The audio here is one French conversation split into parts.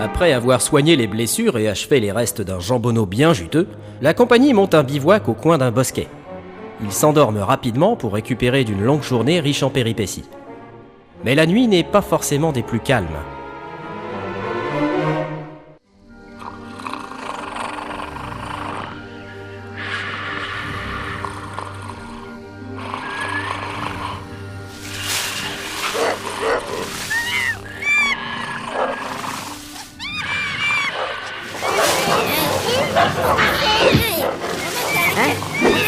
Après avoir soigné les blessures et achevé les restes d'un jambonneau bien juteux, la compagnie monte un bivouac au coin d'un bosquet. Ils s'endorment rapidement pour récupérer d'une longue journée riche en péripéties. Mais la nuit n'est pas forcément des plus calmes.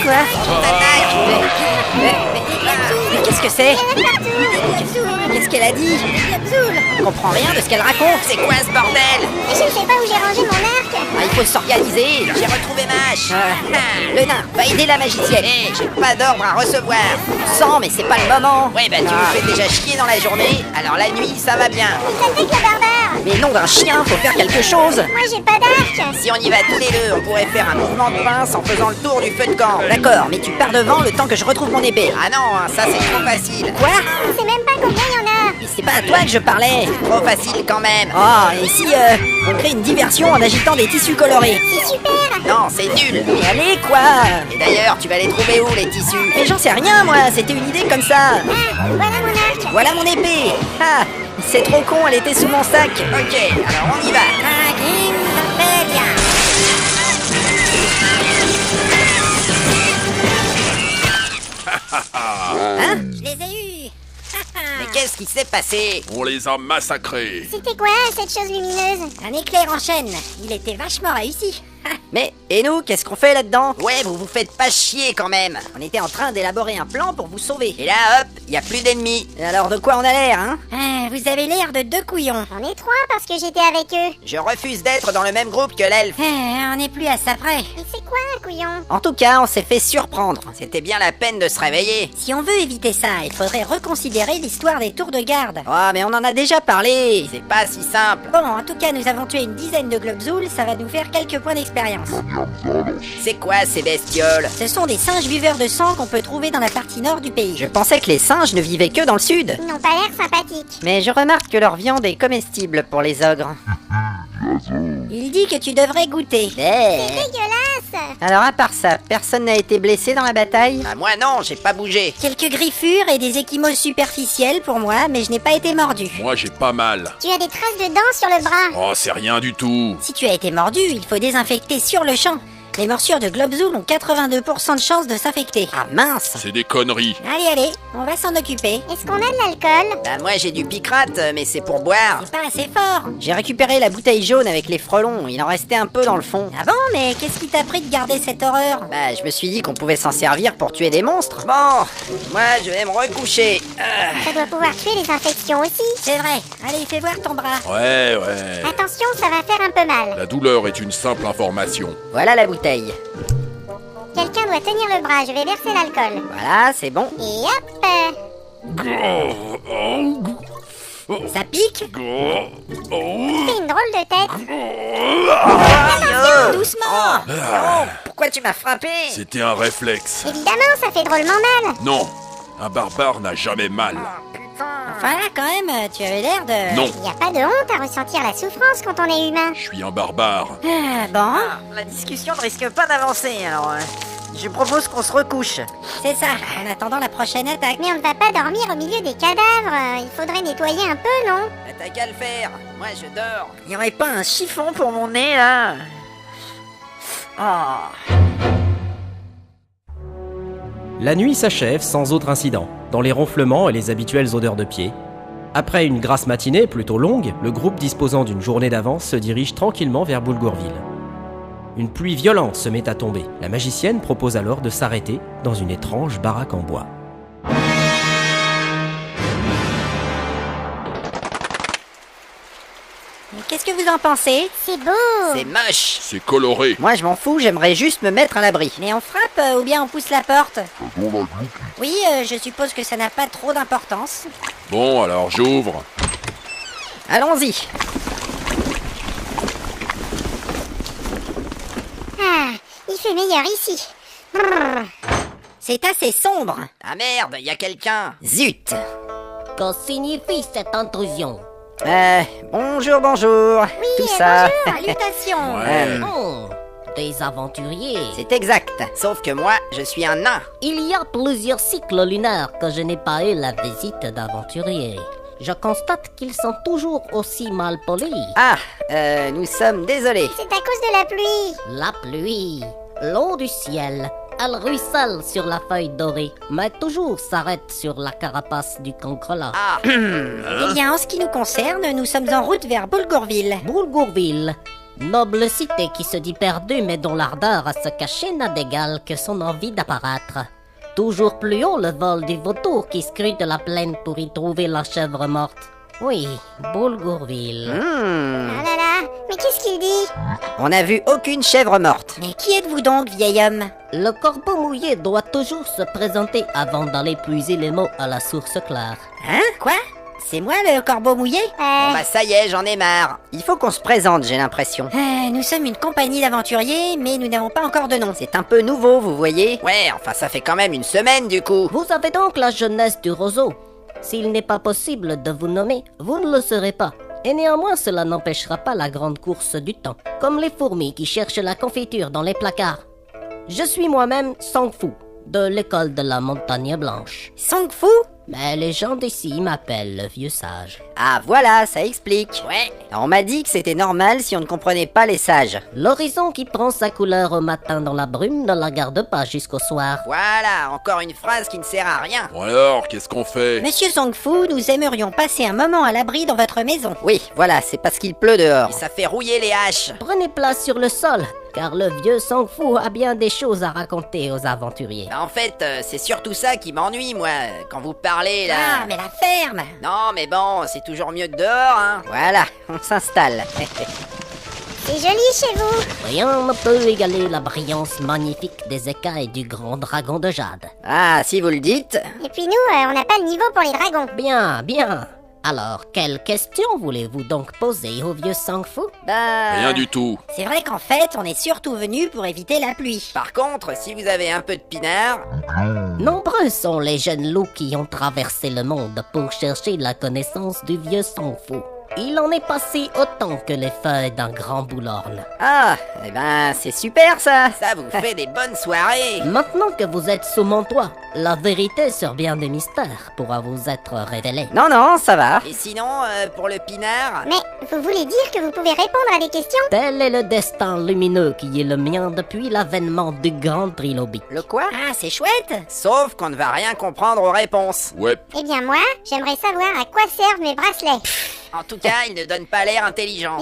Quoi? Mais qu'est-ce que c'est? Qu'est-ce qu'elle a dit? Je comprends rien de ce qu'elle raconte. C'est quoi ce bordel? Mais je ne sais pas où j'ai rangé mon arc. Ah, il faut s'organiser. J'ai retrouvé ma hache. Le nain va aider la magicienne. Hé, j'ai pas d'ordre à recevoir. Sans, mais c'est pas le moment. Ouais, bah tu me fais déjà chier dans la journée, alors la nuit, ça va bien. Ça fait que le barbare. Mais nom d'un chien, faut faire quelque chose. Moi j'ai pas d'arc. Si on y va tous les deux, on pourrait faire un mouvement de pince en faisant le tour du feu de camp. D'accord, mais tu pars devant le temps que je retrouve mon épée. Ah non, hein, ça c'est trop facile. Quoi? On sait même pas combien il y en a. Mais c'est pas à toi que je parlais. Trop facile quand même. Oh, et si on crée une diversion en agitant des tissus colorés? C'est super. Non, c'est nul. Mais allez, quoi? Et d'ailleurs, tu vas les trouver où les tissus? Mais j'en sais rien, moi, c'était une idée comme ça. Ah, voilà mon arc. Voilà mon épée. Ah, c'est trop con, elle était sous mon sac. Ok, alors on y va. Hein? Je les ai eus. Mais qu'est-ce qui s'est passé? On les a massacrés. C'était quoi cette chose lumineuse? Un éclair en chaîne. Il était vachement réussi. Mais, et nous, qu'est-ce qu'on fait là-dedans? Ouais, vous vous faites pas chier quand même. On était en train d'élaborer un plan pour vous sauver. Et là, hop, y a plus d'ennemis. Et alors, de quoi on a l'air, hein? Vous avez l'air de deux couillons. On est trois parce que j'étais avec eux. Je refuse d'être dans le même groupe que l'elfe. On n'est plus à ça près. Et c'est quoi un couillon? En tout cas, on s'est fait surprendre. C'était bien la peine de se réveiller. Si on veut éviter ça, il faudrait reconsidérer l'histoire des tours de garde. Oh, mais on en a déjà parlé. C'est pas si simple. Bon, en tout cas, nous avons tué une dizaine de globzouls, ça va nous faire quelques points d'expérience. C'est quoi ces bestioles? Ce sont des singes buveurs de sang qu'on peut trouver dans la partie nord du pays. Je pensais que les singes ne vivaient que dans le sud. Ils n'ont pas l'air sympathiques. Mais je remarque que leur viande est comestible pour les ogres. Il dit que tu devrais goûter. Dégueulasse. Alors à part ça, personne n'a été blessé dans la bataille? Bah moi non, j'ai pas bougé. Quelques griffures et des échymoses superficielles pour moi, mais je n'ai pas été mordu. Moi j'ai pas mal. Tu as des traces de dents sur le bras. Oh, c'est rien du tout. Si tu as été mordu, il faut désinfecter sur le champ. Les morsures de globzoul ont 82% de chances de s'infecter. Ah mince! C'est des conneries. Allez, on va s'en occuper. Est-ce qu'on a de l'alcool? Bah moi j'ai du picrate, mais c'est pour boire. C'est pas assez fort. J'ai récupéré la bouteille jaune avec les frelons, il en restait un peu dans le fond. Ah bon, mais qu'est-ce qui t'a pris de garder cette horreur? Bah, je me suis dit qu'on pouvait s'en servir pour tuer des monstres. Bon, moi je vais me recoucher. Ça doit pouvoir tuer les infections aussi. C'est vrai. Allez, fais voir ton bras. Ouais. Attention, ça va faire un peu mal. La douleur est une simple information. Voilà la bouteille. Quelqu'un doit tenir le bras, je vais verser l'alcool. Voilà, c'est bon. Et hop. Ça pique? C'est une drôle de tête. Doucement. Oh, pourquoi tu m'as frappé? C'était un réflexe. Évidemment, ça fait drôlement mal. Non, un barbare n'a jamais mal. Enfin là, quand même, tu avais l'air de... Non, Il n'y a pas de honte à ressentir la souffrance quand on est humain. je suis un barbare. Bon, La discussion ne risque pas d'avancer, alors je propose qu'on se recouche. c'est ça, en attendant la prochaine attaque. Mais on ne va pas dormir au milieu des cadavres. Il faudrait nettoyer un peu, non? Bah, t'as qu'à le faire. Moi je dors. Il n'y aurait pas un chiffon pour mon nez, là? Oh. La nuit s'achève sans autre incident, dans les ronflements et les habituelles odeurs de pied. Après une grasse matinée plutôt longue, le groupe disposant d'une journée d'avance se dirige tranquillement vers Boulgourville. Une pluie violente se met à tomber. La magicienne propose alors de s'arrêter dans une étrange baraque en bois. Qu'est-ce que vous en pensez? C'est beau. C'est moche. C'est coloré. Moi, je m'en fous, j'aimerais juste me mettre à l'abri. Mais on frappe ou bien on pousse la porte? Oui, je suppose que ça n'a pas trop d'importance. Bon, alors j'ouvre. Allons-y. Ah, il fait meilleur ici. Brrr. C'est assez sombre. Ah merde, y a quelqu'un. Zut! Que signifie cette intrusion? Bonjour, bonjour. Oui, Tout ça. bonjour. Salutations. Ouais. Oh, des aventuriers. C'est exact. Sauf que moi, je suis un nain. Il y a plusieurs cycles lunaires que je n'ai pas eu la visite d'aventuriers. Je constate qu'ils sont toujours aussi mal polis. Nous sommes désolés. C'est à cause de la pluie. La pluie, l'eau du ciel, elle ruisselle sur la feuille dorée, mais toujours s'arrête sur la carapace du cancrelat. Eh bien, en ce qui nous concerne, nous sommes en route vers Bulgourville. Bulgourville, noble cité qui se dit perdue mais dont l'ardeur à se cacher n'a d'égal que son envie d'apparaître. Toujours plus haut le vol du vautour qui scrute la plaine pour y trouver la chèvre morte. Oui, Bulgourville. Ah là là, mais qu'est-ce qu'il dit? On n'a vu aucune chèvre morte. Mais qui êtes-vous donc, vieil homme? Le corbeau mouillé doit toujours se présenter avant d'aller puiser les mots à la source claire. Hein? Quoi? C'est moi le corbeau mouillé? Bon bah ça y est, j'en ai marre. Il faut qu'on se présente, j'ai l'impression. Nous sommes une compagnie d'aventuriers, mais nous n'avons pas encore de nom. C'est un peu nouveau, vous voyez. Ouais, enfin ça fait quand même une semaine du coup. Vous avez donc la jeunesse du roseau. S'il n'est pas possible de vous nommer, vous ne le serez pas. Et néanmoins, cela n'empêchera pas la grande course du temps, comme les fourmis qui cherchent la confiture dans les placards. Je suis moi-même Song-Fu, de l'école de la Montagne Blanche. Song-Fu? Mais les gens d'ici m'appellent le vieux sage. Ah voilà, ça explique. Ouais. On m'a dit que c'était normal si on ne comprenait pas les sages. L'horizon qui prend sa couleur au matin dans la brume ne la garde pas jusqu'au soir. Voilà, encore une phrase qui ne sert à rien. Bon alors, qu'est-ce qu'on fait? Monsieur Song-Fu, nous aimerions passer un moment à l'abri dans votre maison. Oui, voilà, c'est parce qu'il pleut dehors. Et ça fait rouiller les haches. Prenez place sur le sol, car le vieux Song-Fu a bien des choses à raconter aux aventuriers. En fait, c'est surtout ça qui m'ennuie, moi, quand vous parlez là. Ah, mais la ferme! Non, mais bon, c'est toujours mieux que dehors, hein. Voilà, on s'installe. C'est joli chez vous. Rien ne peut égaler la brillance magnifique des écailles du grand dragon de jade. Ah, si vous le dites. Et puis nous, on n'a pas le niveau pour les dragons. Bien, bien. Alors, quelle question voulez-vous donc poser au vieux Song-Fu? Rien du tout. C'est vrai qu'en fait, on est surtout venu pour éviter la pluie. Par contre, si vous avez un peu de pinard... Nombreux sont les jeunes loups qui ont traversé le monde pour chercher la connaissance du vieux Song-Fu. Il en est passé autant que les feuilles d'un grand boulorne. Ah, eh ben, c'est super ça. Ça vous fait des bonnes soirées. Maintenant que vous êtes sous mon toit, la vérité sur bien des mystères pourra vous être révélée. Non, non, ça va. Et sinon, pour le pinard... Mais vous voulez dire que vous pouvez répondre à des questions? Tel est le destin lumineux qui est le mien depuis l'avènement du grand trilobite. Le quoi? Ah, c'est chouette! Sauf qu'on ne va rien comprendre aux réponses. Ouais. Eh bien moi, j'aimerais savoir à quoi servent mes bracelets. En tout cas, ils ne donnent pas l'air intelligents.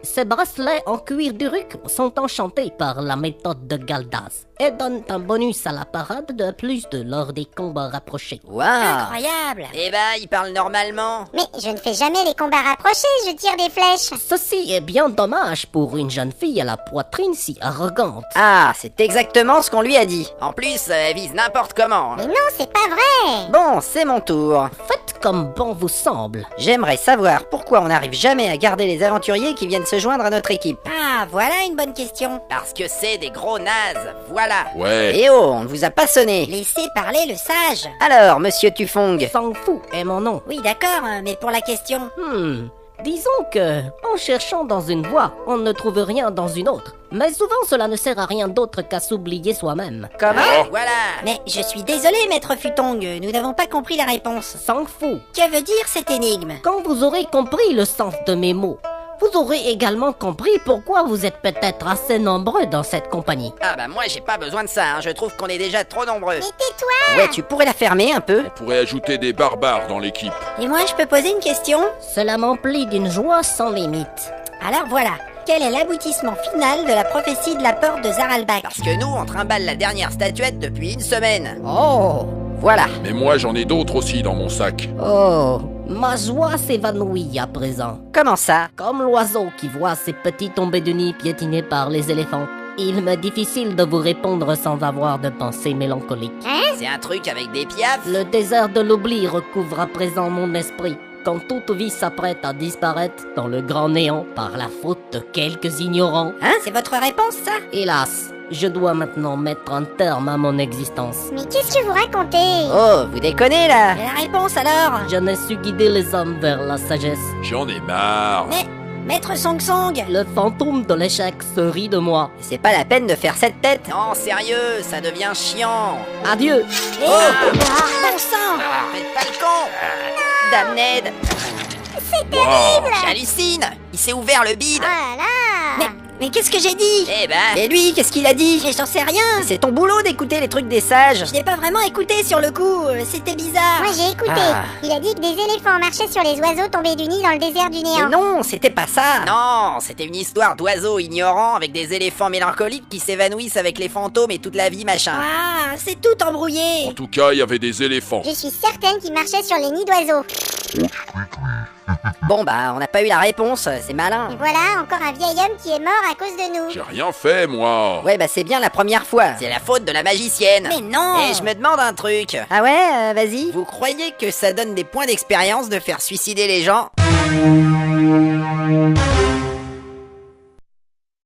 Ces bracelets en cuir d'Uruk sont enchantés par la méthode de Galdaz et donnent un bonus à la parade de plus de lors des combats rapprochés. Waouh. Incroyable! Eh ben, ils parlent normalement. Mais je ne fais jamais les combats rapprochés, je tire des flèches. Ceci est bien dommage pour une jeune fille à la poitrine si arrogante. Ah, c'est exactement ce qu'on lui a dit. En plus, elle vise n'importe comment. Mais non, c'est pas vrai. Bon, c'est mon tour. Faites comme bon vous semble. J'aimerais savoir pourquoi on n'arrive jamais à garder les aventuriers qui viennent se joindre à notre équipe. Ah, voilà une bonne question. Parce que c'est des gros nazes, voilà. Ouais. Eh oh, on ne vous a pas sonné. Laissez parler le sage. Alors, monsieur Tufong. Song-Fu est mon nom. Oui, d'accord, mais pour la question... Disons que, en cherchant dans une voie, on ne trouve rien dans une autre. Mais souvent, cela ne sert à rien d'autre qu'à s'oublier soi-même. Comment? Oh. Voilà. Mais je suis désolé, maître Futong, nous n'avons pas compris la réponse. Song-Fu, Que veut dire cette énigme? quand vous aurez compris le sens de mes mots, vous aurez également compris pourquoi vous êtes peut-être assez nombreux dans cette compagnie. Ah bah moi j'ai pas besoin de ça, hein. Je trouve qu'on est déjà trop nombreux. Mais tais-toi. Ouais, tu pourrais la fermer un peu? On pourrait ajouter des barbares dans l'équipe. Et moi, je peux poser une question? Cela m'emplit d'une joie sans limite. Alors voilà, quel est l'aboutissement final de la prophétie de la porte de Zaralbak? Parce que nous, on trimballe la dernière statuette depuis une semaine. Oh, Voilà. Mais moi j'en ai d'autres aussi dans mon sac. oh, ma joie s'évanouit à présent. Comment ça? Comme l'oiseau qui voit ses petits tombés de nid piétinés par les éléphants. Il m'est difficile de vous répondre sans avoir de pensée mélancolique. C'est un truc avec des piafs? Le désert de l'oubli recouvre à présent mon esprit, quand toute vie s'apprête à disparaître dans le grand néant par la faute de quelques ignorants. Hein? C'est votre réponse, ça? Hélas, Je dois maintenant mettre un terme à mon existence. Mais qu'est-ce que vous racontez? Oh, vous déconnez là. Et la réponse alors? Je n'ai su guider les hommes vers la sagesse. J'en ai marre. Mais, Maître Song Song! Le fantôme de l'échec se rit de moi. C'est pas la peine de faire cette tête. Non, sérieux, ça devient chiant! Adieu. Oh! Bon sang! Faites pas le con! Damned. J'hallucine! Il s'est ouvert le bide! Oh là là! Mais qu'est-ce que j'ai dit? Eh ben. Et lui, qu'est-ce qu'il a dit? Mais j'en sais rien! C'est ton boulot d'écouter les trucs des sages. Je n'ai pas vraiment écouté sur le coup, c'était bizarre! Moi j'ai écouté. Ah. Il a dit que des éléphants marchaient sur les oiseaux tombés du nid dans le désert du Mais néant. non, c'était pas ça. Non, c'était une histoire d'oiseaux ignorants avec des éléphants mélancoliques qui s'évanouissent avec les fantômes et toute la vie machin. Ah, c'est tout embrouillé! En tout cas, il y avait des éléphants. Je suis certaine qu'ils marchaient sur les nids d'oiseaux. Bon bah, on n'a pas eu la réponse, c'est malin. Et voilà, encore un vieil homme qui est mort à cause de nous. J'ai rien fait, moi. Ouais bah c'est bien la première fois. C'est la faute de la magicienne! Mais non! Et je me demande un truc. Ah ouais, vas-y. Vous croyez que ça donne des points d'expérience de faire suicider les gens?